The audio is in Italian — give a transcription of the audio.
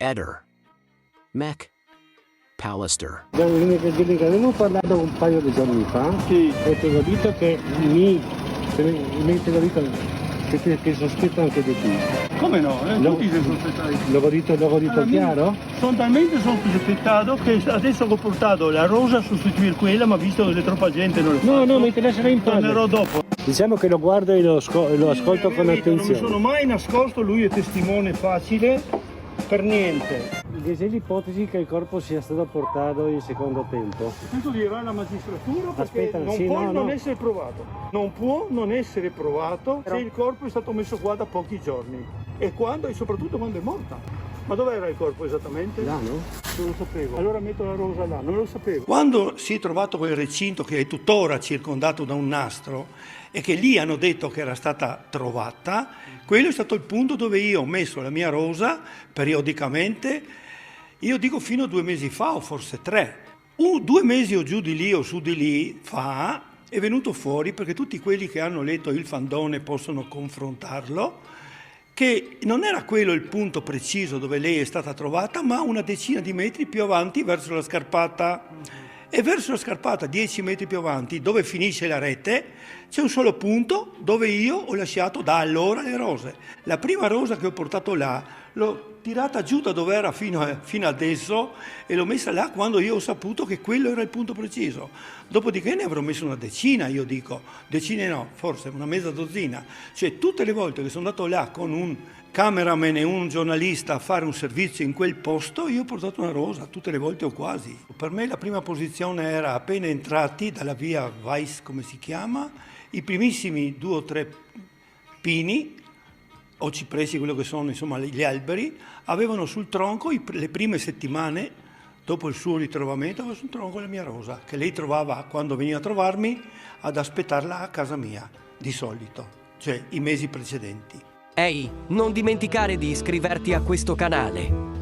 Eder. McAllister. Abbiamo parlato un paio di giorni fa, Sì. e ti ho detto che ti ho detto che sospetto anche di te. Come no? No. Tutti si sospettano. L'ho detto chiaro? Sono talmente sospettato che adesso ho portato la rosa a sostituire quella, ma visto che c'è troppa gente non lo faccio. No, mi interessa in Tornerò dopo. Diciamo che lo guardo e lo ascolto con Non mi attenzione. sono mai nascosto, lui è testimone facile, per niente. C'è l'ipotesi che il corpo sia stato portato in secondo tempo. Questo dirà la magistratura perché Aspetta, non sì, può no, non no. essere provato. Non può non essere provato Però- se il corpo è stato messo qua da pochi giorni. E quando, e soprattutto quando è morta. Ma dov'era il corpo esattamente? Là, no? Non lo sapevo. Allora metto la rosa là, non lo sapevo. Quando si è trovato quel recinto che è tuttora circondato da un nastro e che lì hanno detto che era stata trovata, quello è stato il punto dove io ho messo la mia rosa periodicamente, io dico fino a 2 mesi fa o forse 3. 2 mesi o giù di lì o su di lì fa è venuto fuori, perché tutti quelli che hanno letto il Fandone possono confrontarlo, che non era quello il punto preciso dove lei è stata trovata, ma una decina di metri più avanti verso la scarpata. E verso la scarpata, 10 metri più avanti, dove finisce la rete, c'è un solo punto dove io ho lasciato da allora le rose. La prima rosa che ho portato là, l'ho tirata giù da dove era fino adesso e l'ho messa là quando io ho saputo che quello era il punto preciso. Dopodiché ne avrò messo una decina, io dico. Decine no, forse una mezza dozzina. Cioè tutte le volte che sono andato là con un cameraman e un giornalista a fare un servizio in quel posto, io ho portato una rosa, tutte le volte o quasi. Per me la prima posizione era appena entrati dalla via Weiss, come si chiama, i primissimi 2 o 3 pini, o cipressi, quello che sono insomma gli alberi, avevano sul tronco le prime settimane, dopo il suo ritrovamento, aveva sul tronco la mia rosa, che lei trovava quando veniva a trovarmi ad aspettarla a casa mia, di solito, cioè i mesi precedenti. Ehi, non dimenticare di iscriverti a questo canale.